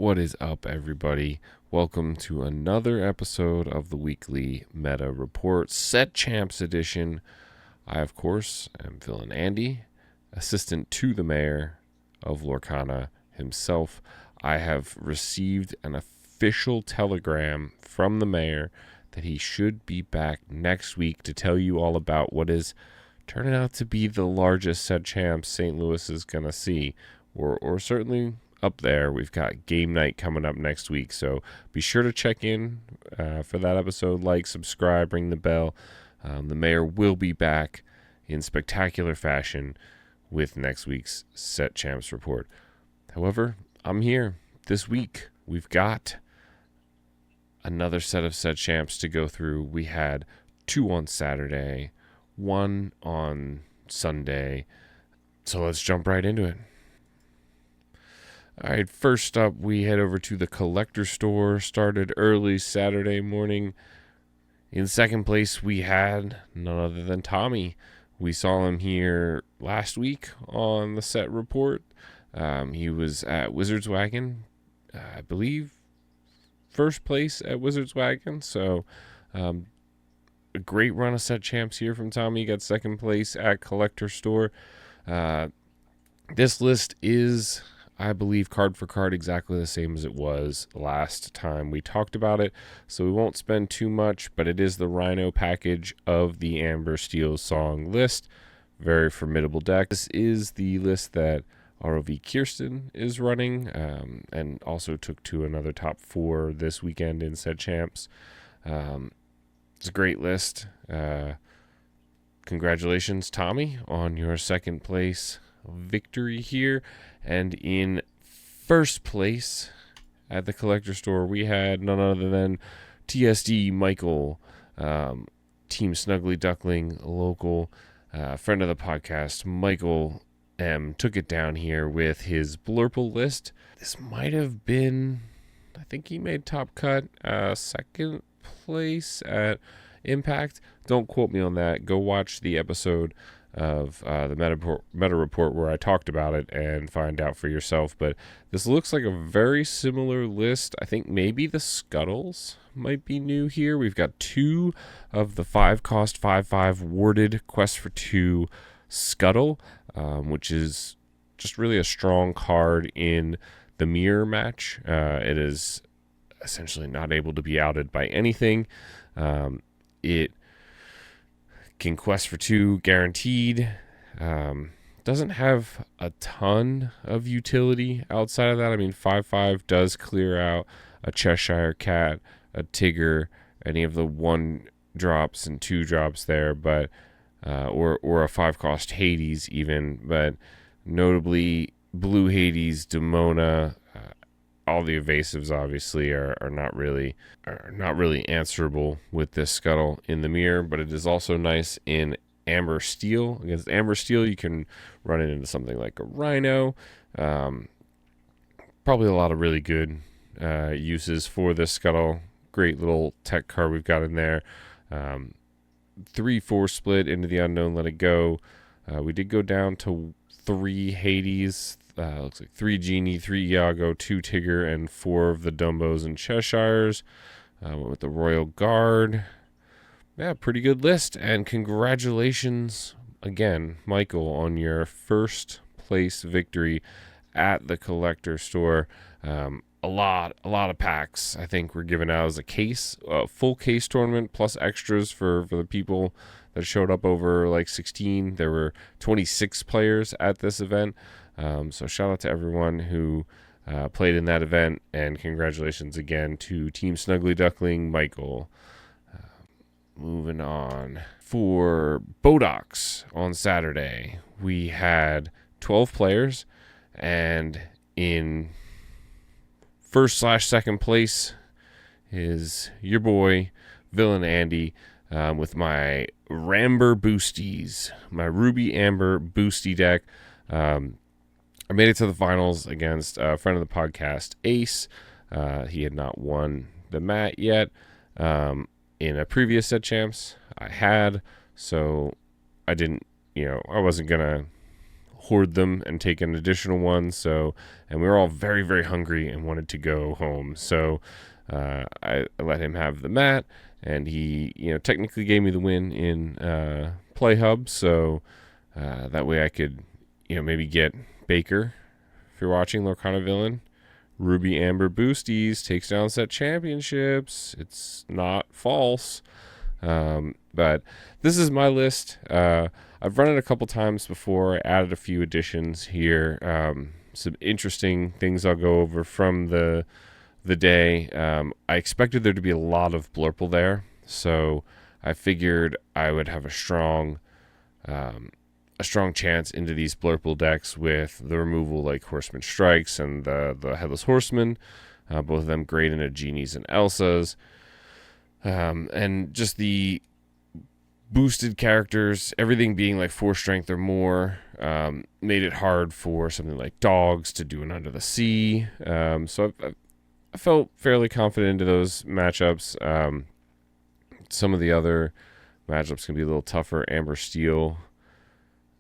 What is up, everybody? Welcome to another episode of the weekly Meta Report Set Champs Edition. I, of course, am Villain Andy, assistant to the mayor of Lorcana himself. I have received an official telegram from the mayor that he should be back next week to tell you all about what is turning out to be the largest set champs St. Louis is going to see, or certainly up there. We've got game night coming up next week, so be sure to check in for that episode. Like, subscribe, ring the bell. The mayor will be back in spectacular fashion with next week's Set Champs report. However, I'm here this week. We've got another set of Set Champs to go through. We had 2 on Saturday, 1 on Sunday, so let's jump right into it. All right, first up, we head over to the collector store. Started early Saturday morning. In second place, we had none other than Tommy. We saw him here last week on the set report. He was at Wizard's Wagon, I believe, first place at Wizard's Wagon. So a great run of set champs here from Tommy. He got second place at collector store. This list is, I believe, card for card exactly the same as it was last time we talked about it, so we won't spend too much, but it is the Rhino package of the Amber Steel Song list. Very formidable deck. This is the list that ROV Kristen is running, and also took to another top 4 this weekend in set champs. It's a great list. Congratulations, Tommy, on your second place victory here. And in first place at the collector store, we had none other than TSD Michael, Team Snuggly Duckling, local friend of the podcast. Michael M took it down here with his Blurple list. This might have been, I think he made top cut, second place at Impact. Don't quote me on that. Go watch the episode of the meta report where I talked about it and find out for yourself. But this looks like a very similar list. I think maybe the Scuttles might be new here. We've got 2 of the 5-cost 5/5 warded Quest for 2 Scuttle, which is just really a strong card in the mirror match. It is essentially not able to be outed by anything. It can quest for 2 guaranteed. Doesn't have a ton of utility outside of that. I mean, 5/5 does clear out a Cheshire Cat, a Tigger, any of the 1 drops and 2 drops there, but or a 5-cost Hades even, but notably Blue Hades, Demona, all the evasives obviously are not really answerable with this Scuttle in the mirror, but it is also nice in Amber Steel. Against Amber Steel, you can run it into something like a Rhino. Probably a lot of really good uses for this Scuttle. Great little tech card we've got in there. 3/4 split into the unknown, let it go. We did go down to 3 Hades. Looks like 3 Genie, 3 Iago, 2 Tigger, and 4 of the Dumbos and Cheshires. Went with the Royal Guard. Yeah, pretty good list. And congratulations again, Michael, on your first place victory at the collector store. A lot of packs, I think, were given out as a case, full case tournament plus extras for the people that showed up over like 16. There were 26 players at this event. So shout out to everyone who played in that event, and congratulations again to Team Snuggly Duckling, Michael. Moving on. For Bodachs on Saturday, we had 12 players, and in first/second place is your boy, Villain Andy, with my Ramber Boosties, my Ruby Amber Boosty deck. I made it to the finals against a friend of the podcast, Ace. He had not won the mat yet. In a previous set champs, I had, so I didn't, I wasn't going to hoard them and take an additional one. So, and we were all very, very hungry and wanted to go home. So I let him have the mat, and he, technically gave me the win in Play Hub. So that way I could, maybe get Baker, if you're watching, Lorcana Villain. Ruby Amber Boosties takes down set championships. It's not false. But this is my list. I've run it a couple times before. I added a few additions here. Some interesting things I'll go over from the day. I expected there to be a lot of Blurple there, so I figured I would have a strong chance into these Blurple decks with the removal like Horseman Strikes and the Headless Horseman, both of them great into Genies and Elsas, and just the boosted characters, everything being like 4 strength or more, made it hard for something like Dogs to do an Under the Sea. So I felt fairly confident into those matchups. Some of the other matchups can be a little tougher. Amber Steel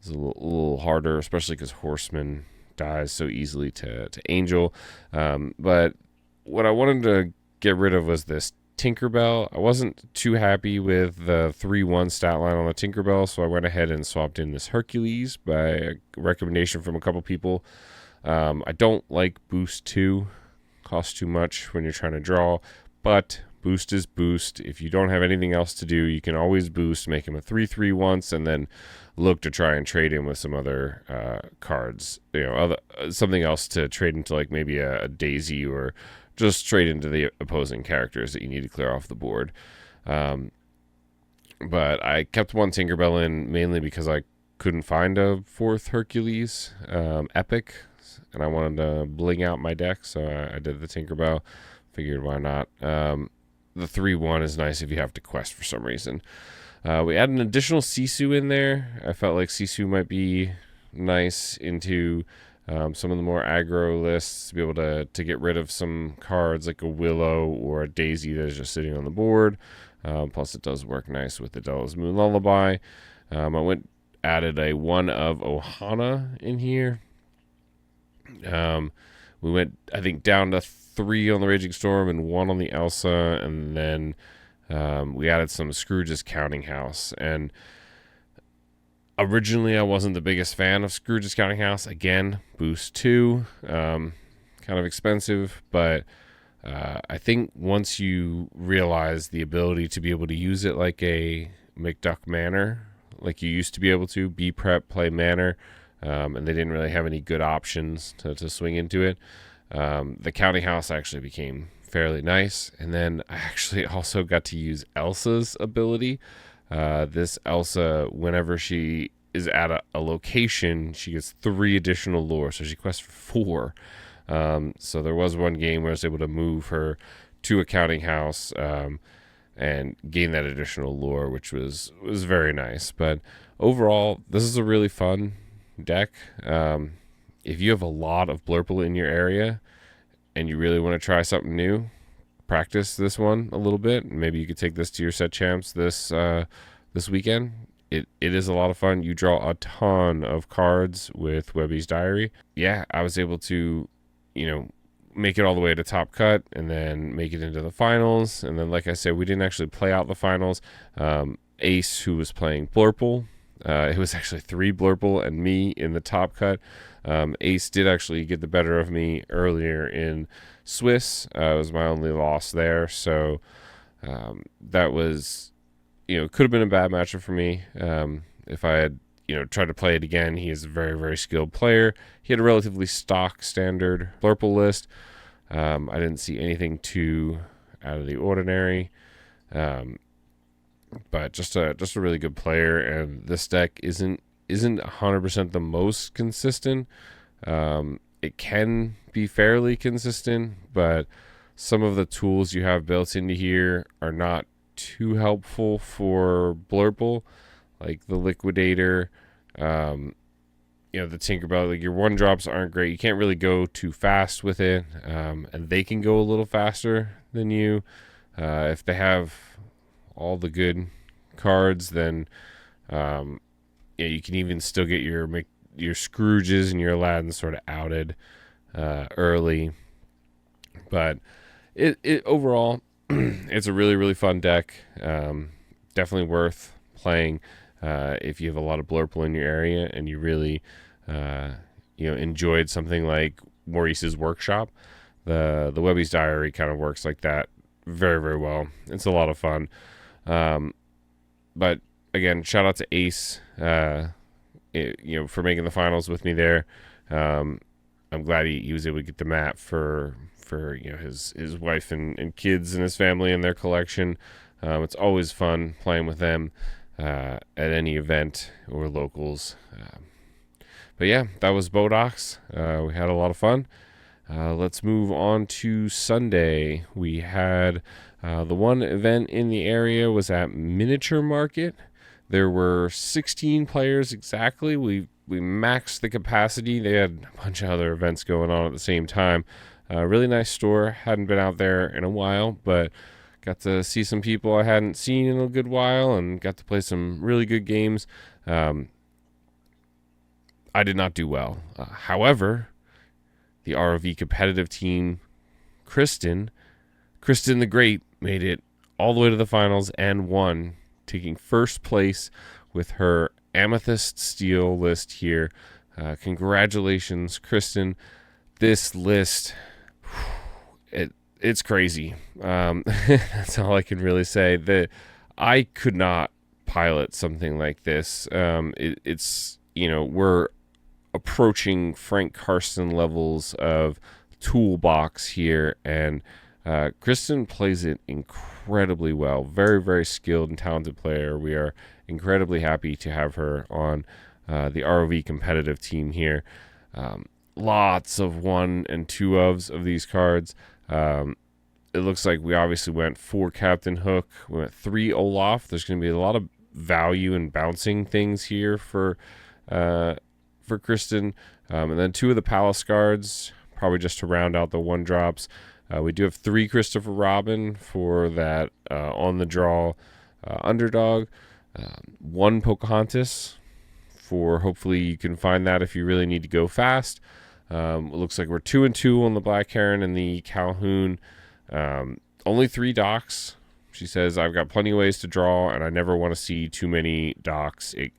is a little harder, especially because Horseman dies so easily to Angel. But what I wanted to get rid of was this Tinkerbell. I wasn't too happy with the 3-1 stat line on the Tinkerbell, so I went ahead and swapped in this Hercules by a recommendation from a couple people. I don't like Boost 2. Costs too much when you're trying to draw, but Boost is Boost. If you don't have anything else to do, you can always Boost, make him a 3/3 once, and then look to try and trade him with some other cards. Something else to trade into, like maybe a Daisy, or just trade into the opposing characters that you need to clear off the board. But I kept one Tinkerbell in mainly because I couldn't find a 4th Hercules Epic, and I wanted to bling out my deck, so I did the Tinkerbell. Figured why not. The 3/1 is nice if you have to quest for some reason. We added an additional Sisu in there. I felt like Sisu might be nice into some of the more aggro lists, to be able to get rid of some cards like a Willow or a Daisy that is just sitting on the board. Plus it does work nice with the Delos Moon Lullaby. I added a 1 of Ohana in here. We went, I think, down to 3 on the Raging Storm and 1 on the Elsa, and then we added some Scrooge's Counting House. And originally I wasn't the biggest fan of Scrooge's Counting House. Again, Boost 2, kind of expensive, but I think once you realize the ability to be able to use it like a McDuck Manor, like you used to be able to, be prep, play Manor, and they didn't really have any good options to swing into it. The Counting House actually became fairly nice. And then I actually also got to use Elsa's ability. This Elsa, whenever she is at a location, she gets 3 additional lore, so she quests for 4. So there was one game where I was able to move her to a Counting House and gain that additional lore, which was very nice. But overall, this is a really fun deck. If you have a lot of Blurple in your area and you really want to try something new, practice this one a little bit. Maybe you could take this to your set champs this weekend. It is a lot of fun. You draw a ton of cards with Webby's Diary. Yeah, I was able to, make it all the way to top cut and then make it into the finals. And then, like I said, we didn't actually play out the finals. Ace, who was playing Blurple, it was actually 3 Blurple and me in the top cut. Ace did actually get the better of me earlier in Swiss. It was my only loss there. So that was, could have been a bad matchup for me. If I had, tried to play it again, he is a very, very skilled player. He had a relatively stock standard Blurple list. I didn't see anything too out of the ordinary. But just a really good player, and this deck isn't 100% the most consistent. It can be fairly consistent, but some of the tools you have built into here are not too helpful for Blurple, like the Liquidator, the Tinkerbell. Like, your 1-drops aren't great. You can't really go too fast with it, and they can go a little faster than you. If they have all the good cards, then you can even still get your your Scrooges and your Aladdin sort of outed early. But it overall, it's a really, really fun deck. Definitely worth playing if you have a lot of Blurple in your area and you really enjoyed something like Maurice's Workshop. The Webby's Diary kind of works like that very, very well. It's a lot of fun. But again, shout out to Ace, for making the finals with me there. I'm glad he was able to get the mat for his wife and kids and his family and their collection. It's always fun playing with them at any event or locals. But yeah, that was Bodachs. We had a lot of fun. Let's move on to Sunday. We had the one event in the area was at Miniature Market. There were 16 players exactly. We maxed the capacity. They had a bunch of other events going on at the same time. Really nice store. Hadn't been out there in a while, but got to see some people I hadn't seen in a good while and got to play some really good games. I did not do well. However, the ROV competitive team, Kristen the Grape, made it all the way to the finals and won, taking first place with her Amethyst steel list here. Congratulations, Kristen. This list, it's crazy. That's all I can really say. I could not pilot something like this. We're approaching Frank Carson levels of toolbox here, and Kristen plays it incredibly well. Very, very skilled and talented player. We are incredibly happy to have her on the ROV competitive team here. Lots of 1 and 2 of these cards. It looks like we obviously went 4 Captain Hook. We went 3 Olaf. There's going to be a lot of value in bouncing things here for Kristen. And then 2 of the Palace cards, probably just to round out the 1-drops. We do have 3 Christopher Robin for that on the draw underdog. 1 Pocahontas for hopefully you can find that if you really need to go fast. It looks like we're 2 and 2 on the Black Heron and the Calhoun. Only 3 docks. She says, I've got plenty of ways to draw, and I never want to see too many docks. It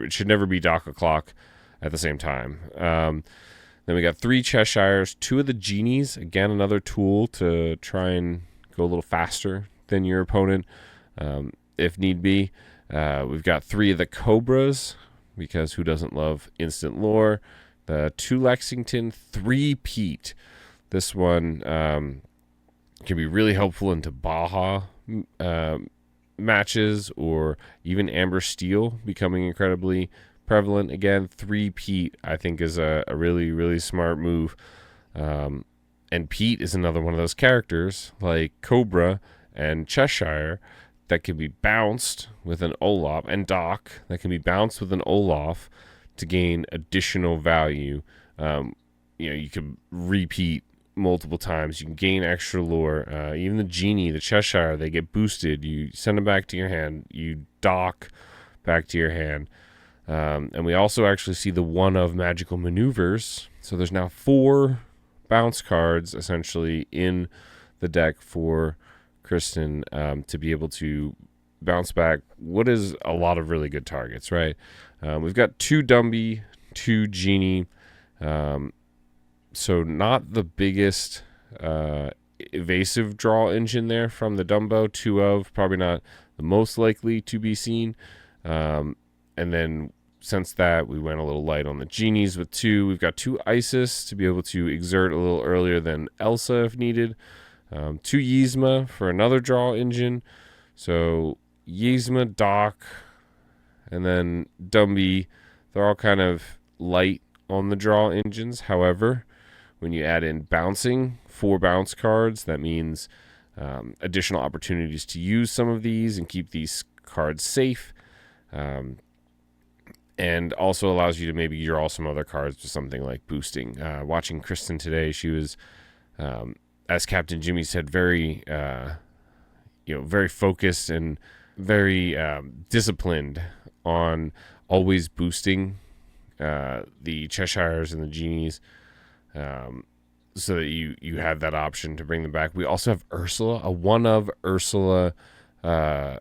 should never be dock o'clock at the same time. Then we got 3 Cheshires, 2 of the Genies. Again, another tool to try and go a little faster than your opponent, if need be. We've got 3 of the Cobras, because who doesn't love instant lore? The 2 Lexington, 3 Pete. This one can be really helpful into Baja matches, or even Amber Steel becoming incredibly prevalent. Again, 3 Pete I think is a really, really smart move. And Pete is another one of those characters like Cobra and Cheshire that can be bounced with an Olaf, and Doc that can be bounced with an Olaf to gain additional value. You can repeat multiple times. You can gain extra lore. Even the Genie, the Cheshire, they get boosted. You send them back to your hand. You dock back to your hand. And we also actually see the 1 of Magical Maneuvers. So there's now 4 bounce cards essentially in the deck for Kristen to be able to bounce back what is a lot of really good targets, right? We've got 2 Dumby, 2 Genie. So not the biggest evasive draw engine there from the Dumbo. 2 of, probably not the most likely to be seen. And then since that, we went a little light on the Genies with 2. We've got 2 Isis to be able to exert a little earlier than Elsa if needed. 2 Yzma for another draw engine. So Yzma, Doc, and then Dumby, they're all kind of light on the draw engines. However, when you add in bouncing, 4 bounce cards, that means additional opportunities to use some of these and keep these cards safe. And also allows you to maybe draw some other cards to something like boosting. Watching Kristen today, she was, as Captain Jimmy said, very, very focused and very disciplined on always boosting the Cheshires and the Genies, so that you have that option to bring them back. We also have Ursula, a one of Ursula. I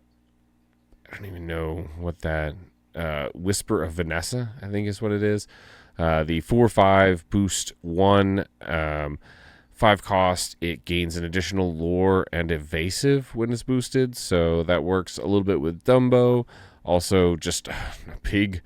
don't even know what that Whisper of Vanessa, I think is what it is. The 4/5 boost 1, 5 cost. It gains an additional lore and evasive when it's boosted, so that works a little bit with Dumbo. Also, just a big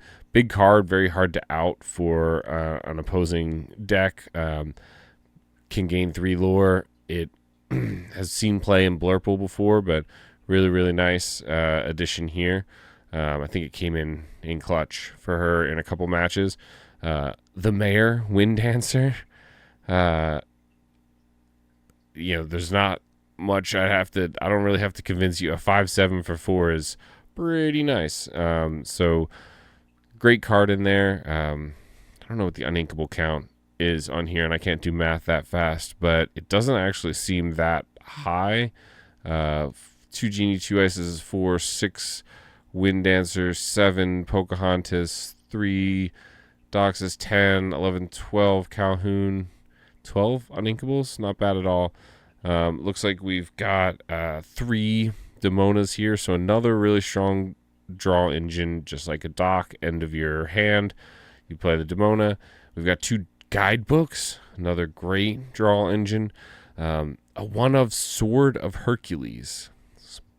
card, very hard to out for an opposing deck. Can gain 3 lore. It has seen play in Blurple before, but really nice addition here. I think it came in clutch for her in a couple matches. The Mayor, Wind Dancer. There's not much I don't really have to convince you. A 5/7 for 4 is pretty nice. So great card in there. I don't know what the uninkable count is on here, and I can't do math that fast, but it doesn't actually seem that high. 2 Genie, 2 Ices, 4, 6 Wind Dancers, 7 Pocahontas, 3 Bodachs is 10, 11, 12 Calhoun, 12 uninkables. Not bad at all. Looks like we've got 3 Demonas here, so another really strong draw engine, just like a dock, end of your hand. You play the Demona. We've got 2 guidebooks, another great draw engine. A one of Sword of Hercules.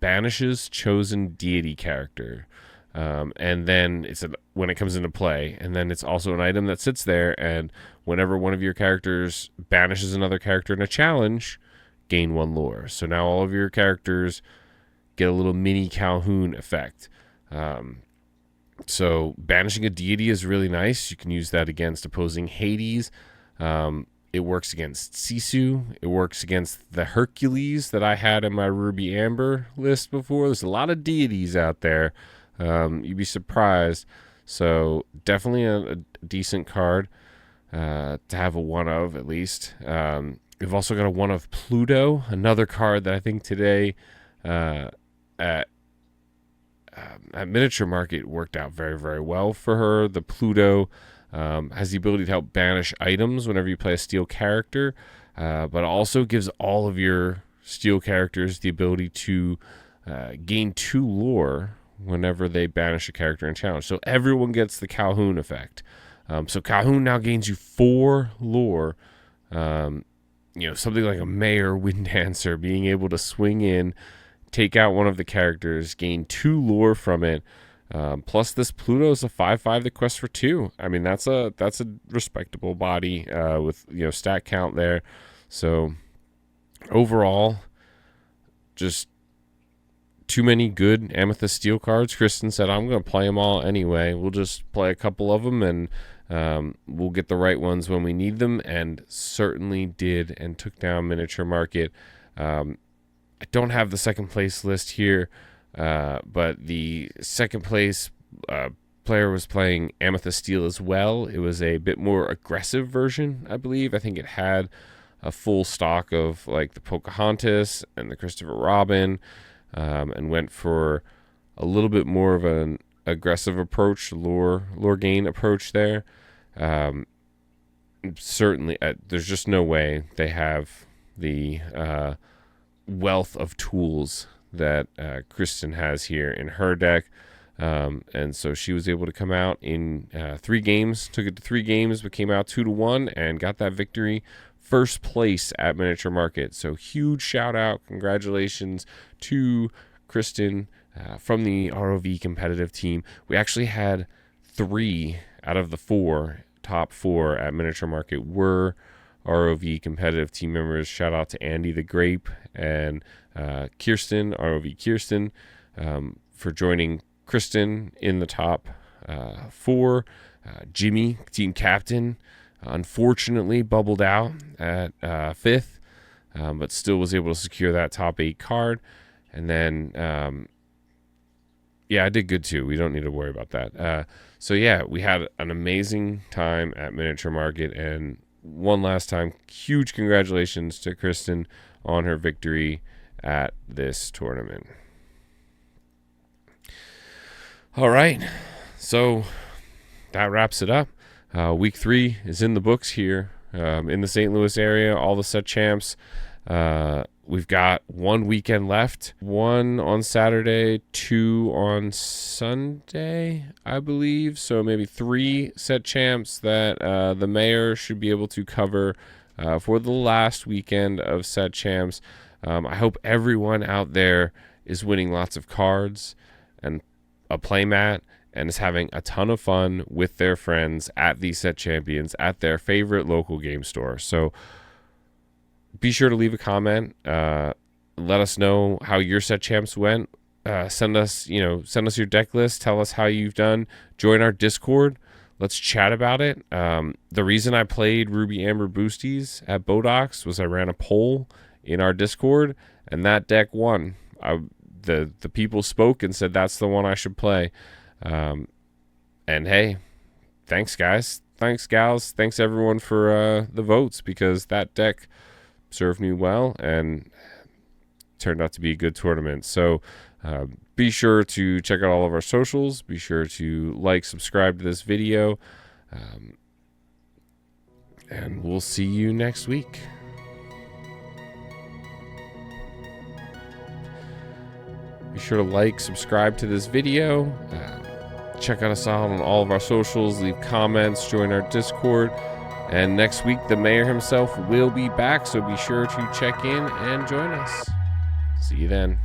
Banishes chosen deity character. And then when it comes into play, and then it's also an item that sits there, and whenever one of your characters banishes another character in a challenge, gain 1 lore. So now all of your characters get a little mini Calhoun effect. So banishing a deity is really nice. You can use that against opposing Hades. It works against Sisu. It works against the Hercules that I had in my Ruby Amber list before. There's a lot of deities out there. You'd be surprised. So definitely a decent card to have a one of, at least. We've also got a one of Pluto, another card that I think today at Miniature Market worked out very well for her. The Pluto has the ability to help banish items whenever you play a steel character, but also gives all of your steel characters the ability to gain 2 lore whenever they banish a character in challenge. So everyone gets the Calhoun effect. So Calhoun now gains you 4 lore. Something like a Mayor, Wind Dancer, being able to swing in, take out one of the characters, gain 2 lore from it. Plus this Pluto is a 5/5 that quests for 2. I mean, that's a respectable body with stat count there. So overall, just too many good Amethyst Steel cards. Kristen said, I'm going to play them all anyway. We'll just play a couple of them, and we'll get the right ones when we need them, and certainly did, and took down Miniature Market. I don't have the second place list here, but the second place player was playing Amethyst Steel as well. It was a bit more aggressive version, I believe. I think it had a full stock of like the Pocahontas and the Christopher Robin, and went for a little bit more of an aggressive approach, lore gain approach there. Certainly, there's just no way they have the wealth of tools that Kristen has here in her deck. And so she was able to come out in 3 games, took it to 3 games, but came out 2-1 and got that victory. First place at Miniature Market. So huge shout out. Congratulations to Kristen from the ROV competitive team. We actually had 3 out of the top 4 at Miniature Market were ROV competitive team members. Shout out to Andy the Grape and Kirsten, ROV Kirsten, for joining Kristen in the top 4. Jimmy, team captain, unfortunately bubbled out at 5th, but still was able to secure that top 8 card. And then, I did good too. We don't need to worry about that. We had an amazing time at Miniature Market. And one last time, huge congratulations to Kristen on her victory at this tournament. All right, so that wraps it up. Week 3 is in the books here in the St. Louis area. All the set champs. We've got 1 weekend left. 1 on Saturday, 2 on Sunday, I believe. So maybe 3 set champs that the mayor should be able to cover for the last weekend of set champs. I hope everyone out there is winning lots of cards and a playmat and is having a ton of fun with their friends at these set champions at their favorite local game store. So be sure to leave a comment. Let us know how your set champs went. Send us your deck list. Tell us how you've done. Join our Discord. Let's chat about it. The reason I played Ruby Amber Boosties at Bodachs was I ran a poll in our Discord, and that deck won. The people spoke and said that's the one I should play. And hey, thanks guys. Thanks gals. Thanks everyone for the votes, because that deck served me well and turned out to be a good tournament. So be sure to check out all of our socials. Be sure to like, subscribe to this video, and we'll see you next week. Be sure to like, subscribe to this video, check us out on all of our socials, leave comments, join our Discord. And next week, the mayor himself will be back, so be sure to check in and join us. See you then.